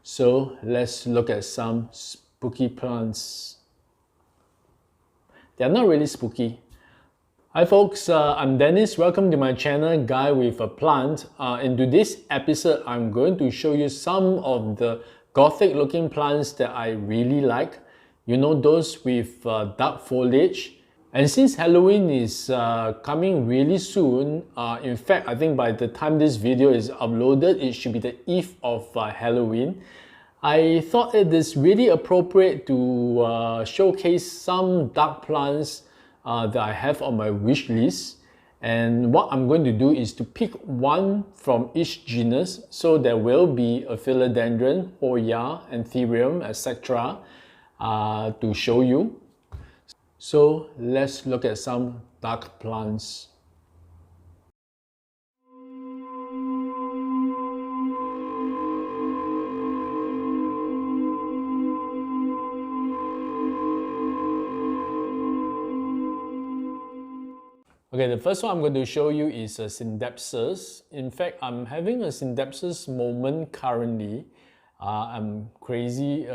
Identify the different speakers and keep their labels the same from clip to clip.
Speaker 1: So let's look at some spooky plants. They're not really spooky. Hi folks, I'm Dennis. Welcome to my channel, Guy with a Plant. In today's episode, I'm going to show you some of the gothic looking plants that I really like. You know, those with dark foliage. And since Halloween is coming really soon, in fact, I think by the time this video is uploaded, it should be the eve of Halloween. I thought it is really appropriate to showcase some dark plants that I have on my wish list. And what I'm going to do is to pick one from each genus. So there will be a Philodendron, Hoya, Anthurium, etc. To show you. So let's look at some dark plants. Okay, the first one I'm going to show you is a Scindapsus. In fact, I'm having a Scindapsus moment currently. I'm crazy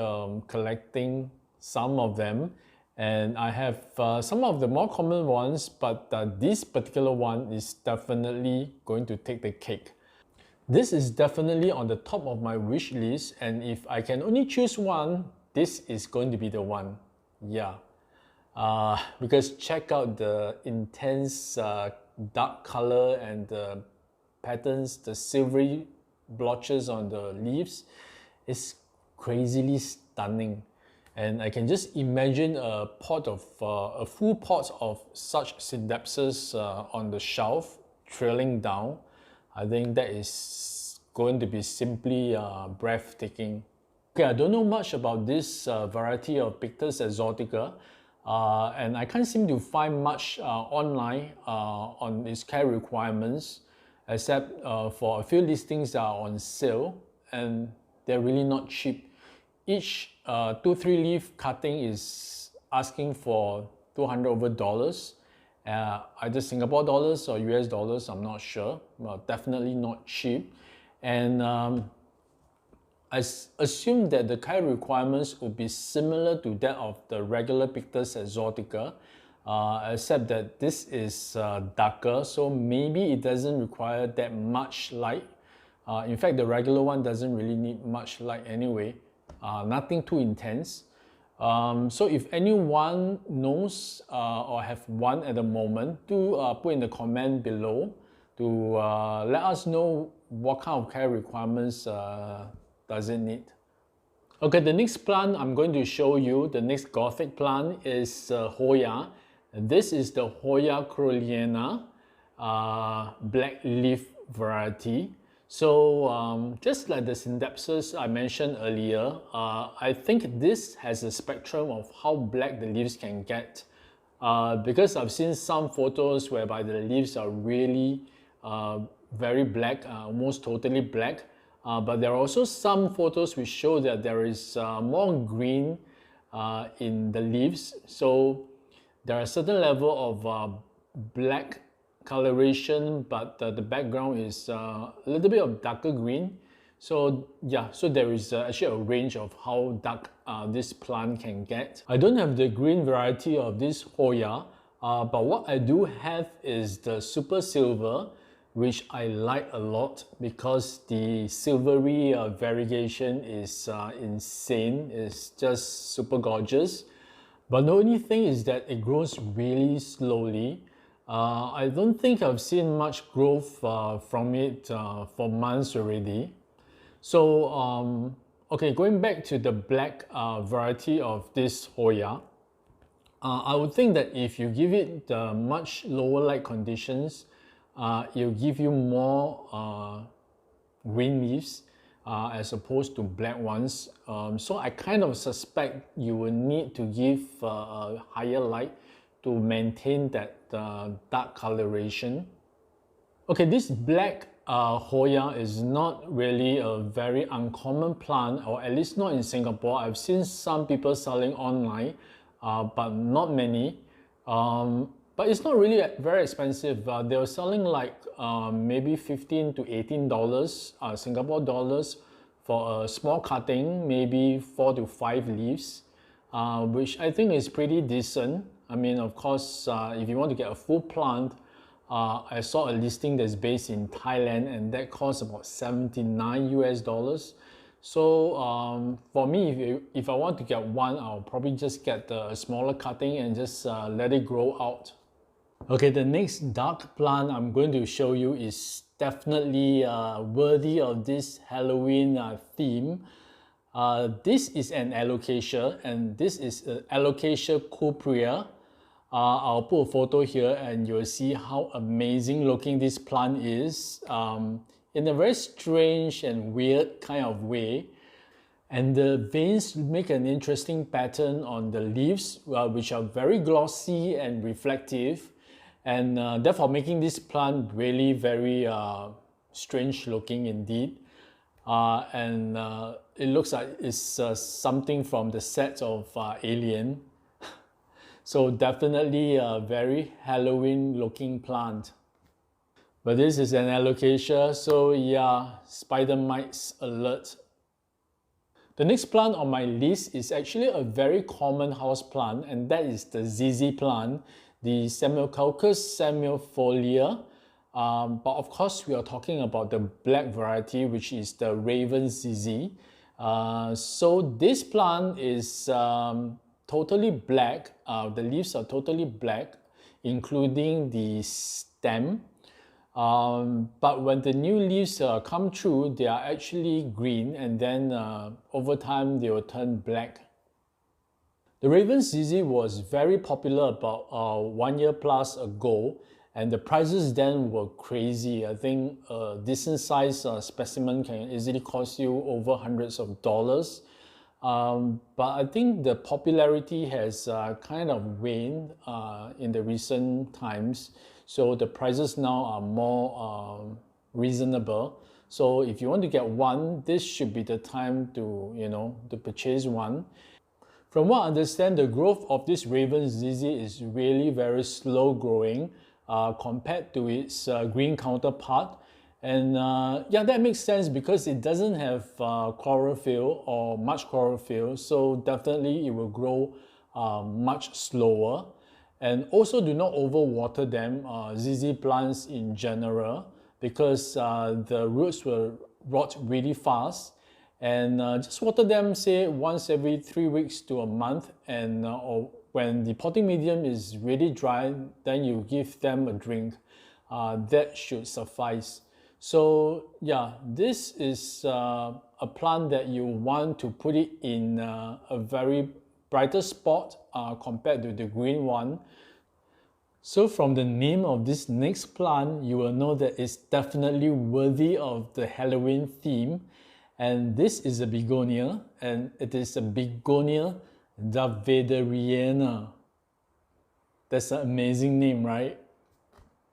Speaker 1: collecting some of them. And I have some of the more common ones, but this particular one is definitely going to take the cake. This is definitely on the top of my wish list, and if I can only choose one, this is going to be the one. Yeah. Because check out the intense dark color and the patterns, the silvery blotches on the leaves. It's crazily stunning. And I can just imagine a full pot of such Scindapsus on the shelf, trailing down. I think that is going to be simply breathtaking. Okay, I don't know much about this variety of Pictus exotica. And I can't seem to find much online on its care requirements, except for a few listings that are on sale, and they're really not cheap. Each 2-3 leaf cutting is asking for $200 over, either Singapore dollars or US dollars, I'm not sure, but definitely not cheap. And I assume that the care requirements would be similar to that of the regular Pictus exotica, except that this is darker, so maybe it doesn't require that much light. In fact, the regular one doesn't really need much light anyway, nothing too intense. So if anyone knows or have one at the moment, do put in the comment below to let us know what kind of care requirements does it need. Okay, the next plant I'm going to show you, the next gothic plant is Hoya. This is the Hoya croliana black leaf variety. So just like the Scindapsus I mentioned earlier, I think this has a spectrum of how black the leaves can get. Because I've seen some photos whereby the leaves are really very black, almost totally black. But there are also some photos which show that there is more green in the leaves. So there are a certain level of black coloration, but the background is a little bit of darker green. So yeah, so there is actually a range of how dark this plant can get. I don't have the green variety of this Hoya, but what I do have is the super silver, which I like a lot because the silvery variegation is insane. It's just super gorgeous. But the only thing is that it grows really slowly. I don't think I've seen much growth from it for months already. So, okay, going back to the black variety of this Hoya, I would think that if you give it much lower light conditions, it'll give you more green leaves as opposed to black ones. So I kind of suspect you will need to give higher light to maintain that dark coloration. Okay, this black Hoya is not really a very uncommon plant, or at least not in Singapore. I've seen some people selling online, but not many. But it's not really very expensive. They were selling like maybe $15 to $18 Singapore dollars for a small cutting, maybe 4 to 5 leaves, which I think is pretty decent. I mean, of course, if you want to get a full plant, I saw a listing that's based in Thailand, and that costs about 79 US dollars. So for me, if I want to get one, I'll probably just get the smaller cutting and just let it grow out. Okay, the next dark plant I'm going to show you is definitely worthy of this Halloween theme. This is an Alocasia, and this is Alocasia cuprea. I'll put a photo here and you'll see how amazing looking this plant is in a very strange and weird kind of way. And the veins make an interesting pattern on the leaves, which are very glossy and reflective, and therefore making this plant really very strange looking indeed. It looks like it's something from the set of Alien. So definitely a very Halloween looking plant. But this is an Alocasia, so yeah, spider mites alert. The next plant on my list is actually a very common house plant, and that is the ZZ plant, the Semiococcus semiofolia. But of course, we are talking about the black variety, which is the Raven ZZ. So this plant is totally black. The leaves are totally black, including the stem. But when the new leaves come through, they are actually green, and then over time they will turn black. The Raven ZZ was very popular about 1 year plus ago, and the prices then were crazy. I think a decent size specimen can easily cost you over hundreds of dollars. But I think the popularity has kind of waned in the recent times. So the prices now are more reasonable. So if you want to get one, this should be the time to, to purchase one. From what I understand, the growth of this Raven ZZ is really very slow growing compared to its green counterpart. And yeah, that makes sense because it doesn't have chlorophyll or much chlorophyll, so definitely it will grow much slower. And also do not overwater them, ZZ plants in general, because the roots will rot really fast. And just water them, say, once every 3 weeks to a month, and or when the potting medium is really dry, then you give them a drink. That should suffice. So yeah, this is a plant that you want to put it in a very brighter spot compared to the green one. So from the name of this next plant, you will know that it's definitely worthy of the Halloween theme. And this is a begonia, and it is a Begonia davederiana. That's an amazing name, right?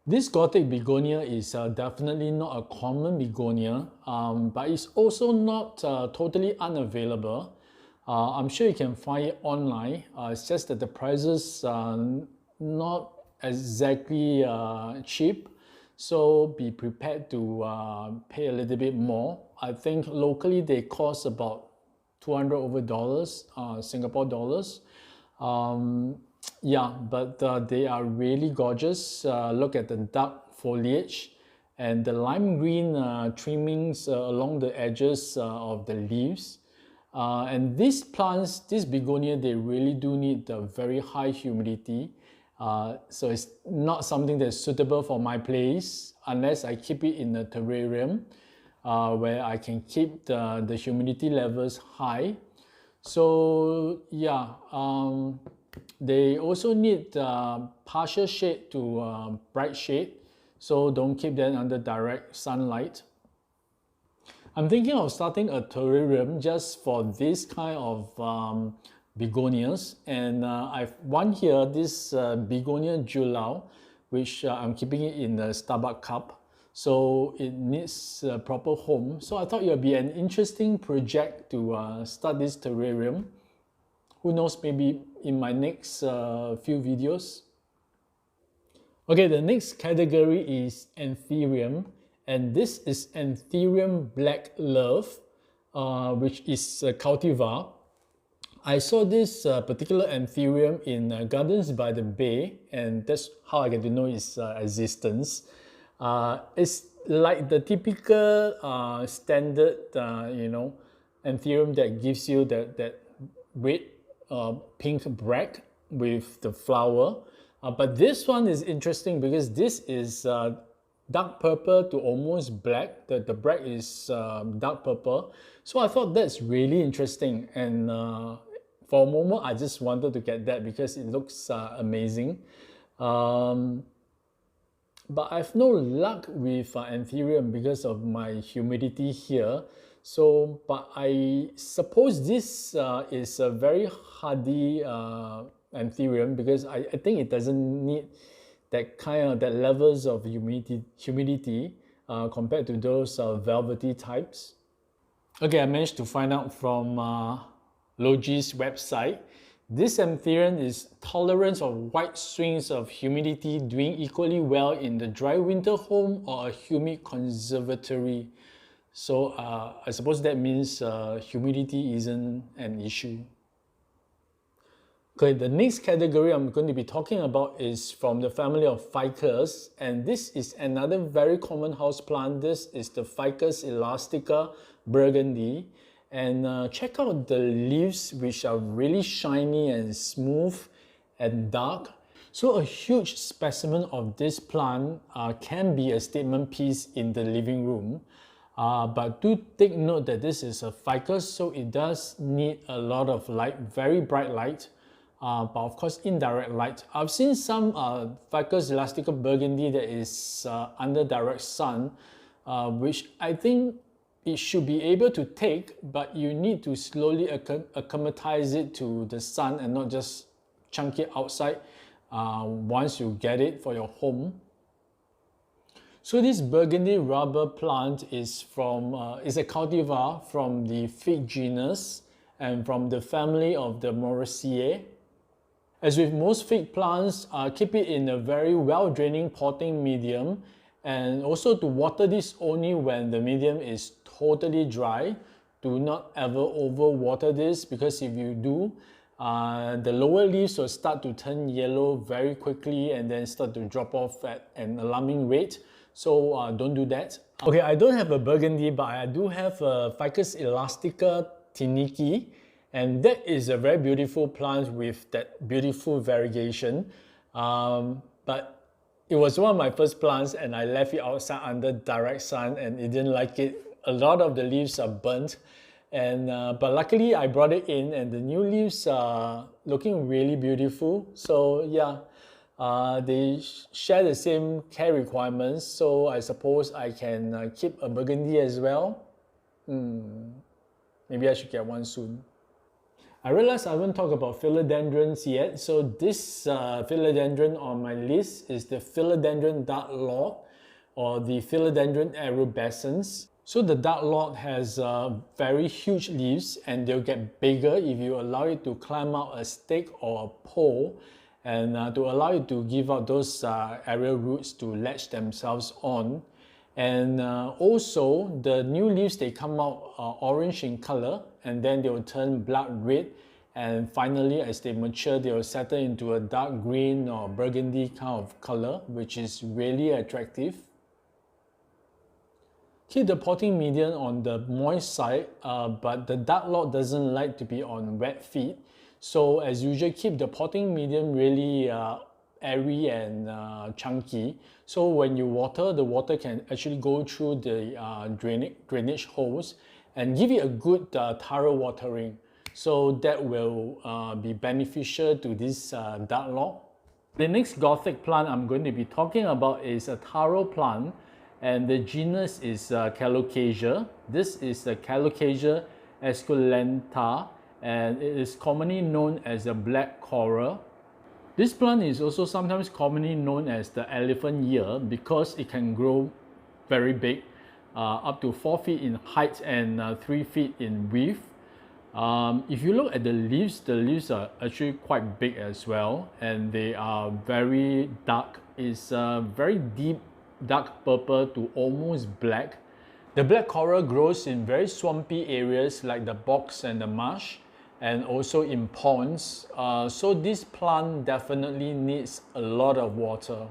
Speaker 1: This Gothic begonia is definitely not a common begonia, but it's also not totally unavailable. I'm sure you can find it online. It's just that the prices are not exactly cheap, so be prepared to pay a little bit more. I think locally they cost about $200 over Singapore dollars. Yeah, but they are really gorgeous. Look at the dark foliage and the lime green trimmings along the edges of the leaves. And these plants, this begonia, they really do need very high humidity. So it's not something that's suitable for my place unless I keep it in a terrarium where I can keep the humidity levels high. So yeah, they also need partial shade to bright shade, so don't keep them under direct sunlight. I'm thinking of starting a terrarium just for this kind of begonias, and I've one here, this Begonia Julau, which I'm keeping it in a Starbucks cup, so it needs a proper home. So I thought it would be an interesting project to start this terrarium. Who knows, maybe in my next few videos. Okay, the next category is Anthurium, and this is Anthurium Black Love. which is a cultivar. I saw this particular Anthurium in Gardens by the Bay, and that's how I get to know its existence. It's like the typical standard, Anthurium that gives you that red pink brag with the flower. But this one is interesting because this is dark purple to almost black. The brag is dark purple. So I thought that's really interesting, and for a moment I just wanted to get that because it looks amazing. But I've no luck with Anthurium because of my humidity here. So, but I suppose this is a very hardy Anthurium because I think it doesn't need that levels of humidity compared to those velvety types. Okay, I managed to find out from Logi's website. This Anthurium is tolerant of wide swings of humidity, doing equally well in the dry winter home or a humid conservatory. So I suppose that means humidity isn't an issue. Okay, the next category I'm going to be talking about is from the family of Ficus, and this is another very common houseplant. This is the Ficus elastica burgundy, and check out the leaves, which are really shiny and smooth and dark. So a huge specimen of this plant can be a statement piece in the living room. But do take note that this is a ficus, so it does need a lot of light, very bright light, but of course indirect light. I've seen some Ficus elastica burgundy that is under direct sun, which I think it should be able to take, but you need to slowly acclimatize it to the sun and not just chunk it outside once you get it for your home. So this burgundy rubber plant is is a cultivar from the fig genus and from the family of the Moraceae. As with most fig plants, keep it in a very well-draining potting medium, and also to water this only when the medium is totally dry. Do not ever overwater this, because if you do, the lower leaves will start to turn yellow very quickly and then start to drop off at an alarming rate. So don't do that. Okay, I don't have a burgundy, but I do have a Ficus elastica tiniki, and that is a very beautiful plant with that beautiful variegation. But it was one of my first plants, and I left it outside under direct sun, and it didn't like it. A lot of the leaves are burnt, and but luckily I brought it in, and the new leaves are looking really beautiful. So yeah, they share the same care requirements, so I suppose I can keep a burgundy as well. Maybe I should get one soon. I realize I haven't talked about philodendrons yet, so this philodendron on my list is the Philodendron dark lord, or the Philodendron arabescens. So the dark lord has very huge leaves, and they'll get bigger if you allow it to climb out a stake or a pole, and to allow it to give out those aerial roots to latch themselves on. And also the new leaves, they come out orange in color, and then they will turn blood red, and finally as they mature they will settle into a dark green or burgundy kind of color, which is really attractive. Keep the potting medium on the moist side, but the dark lord doesn't like to be on wet feet. So as usual, keep the potting medium really airy and chunky. So when you water, the water can actually go through the drainage holes, and give it a good thorough watering. So that will be beneficial to this dark lord. The next Gothic plant I'm going to be talking about is a taro plant, and the genus is Calocasia. This is the Calocasia esculenta, and it is commonly known as the black coral. This plant is also sometimes commonly known as the elephant ear because it can grow very big, up to 4 feet in height and 3 feet in width. If you look at the leaves are actually quite big as well, and they are very dark. It's very deep dark purple to almost black. The black coral grows in very swampy areas like the bogs and the marsh, and also in ponds. So this plant definitely needs a lot of water.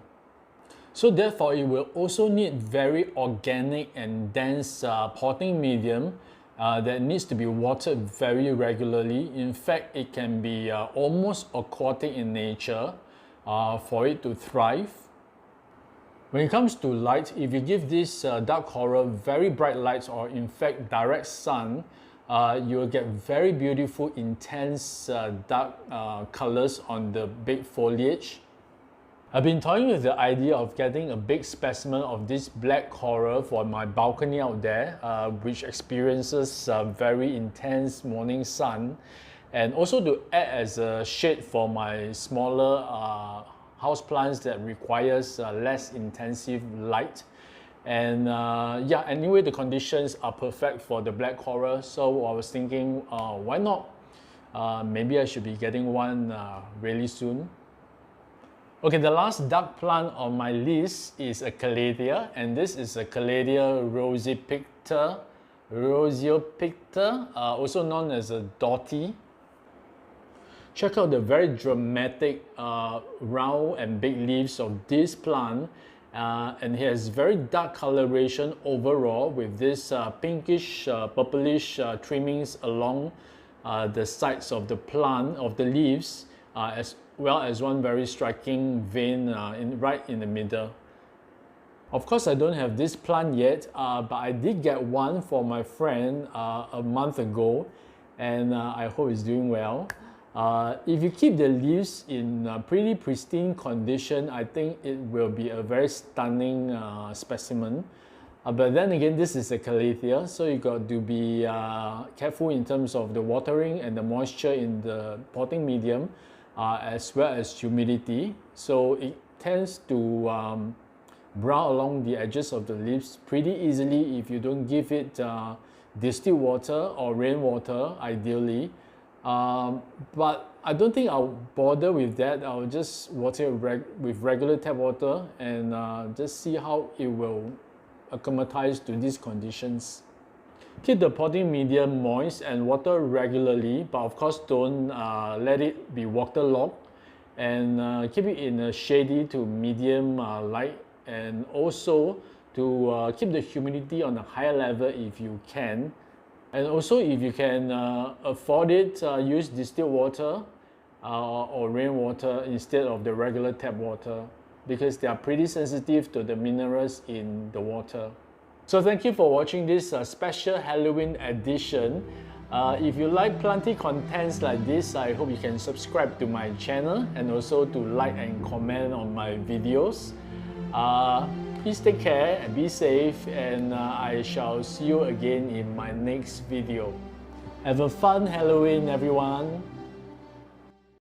Speaker 1: So therefore, it will also need very organic and dense potting medium that needs to be watered very regularly. In fact, it can be almost aquatic in nature for it to thrive. When it comes to light, if you give this dark coral very bright lights, or in fact direct sun, you will get very beautiful intense dark colors on the big foliage. I've been toying with the idea of getting a big specimen of this black coral for my balcony out there, which experiences very intense morning sun, and also to act as a shade for my smaller houseplants that requires less intensive light. And yeah, anyway, the conditions are perfect for the black coral, so I was thinking, why not? Maybe I should be getting one really soon. Okay, the last dark plant on my list is a Calathea, and this is a Calathea rosiopicta, also known as a dotty. Check out the very dramatic round and big leaves of this plant, and it has very dark coloration overall with this pinkish purplish trimmings along the sides of the plant, of the leaves, as well as one very striking vein right in the middle. Of course, I don't have this plant yet, but I did get one for my friend a month ago, and I hope it's doing well. If you keep the leaves in pretty pristine condition, I think it will be a very stunning specimen. But then again, this is a Calathea, so you got to be careful in terms of the watering and the moisture in the potting medium, as well as humidity. So it tends to brown along the edges of the leaves pretty easily if you don't give it distilled water or rainwater, ideally. But I don't think I'll bother with that. I'll just water it with regular tap water and just see how it will acclimatize to these conditions. Keep the potting medium moist and water regularly, but of course don't let it be waterlogged, and keep it in a shady to medium light, and also to keep the humidity on a higher level if you can. And also, if you can afford it, use distilled water or rainwater instead of the regular tap water, because they are pretty sensitive to the minerals in the water. So thank you for watching this special Halloween edition. If you like planty contents like this, I hope you can subscribe to my channel and also to like and comment on my videos. Please take care and be safe, and I shall see you again in my next video. Have a fun Halloween, everyone!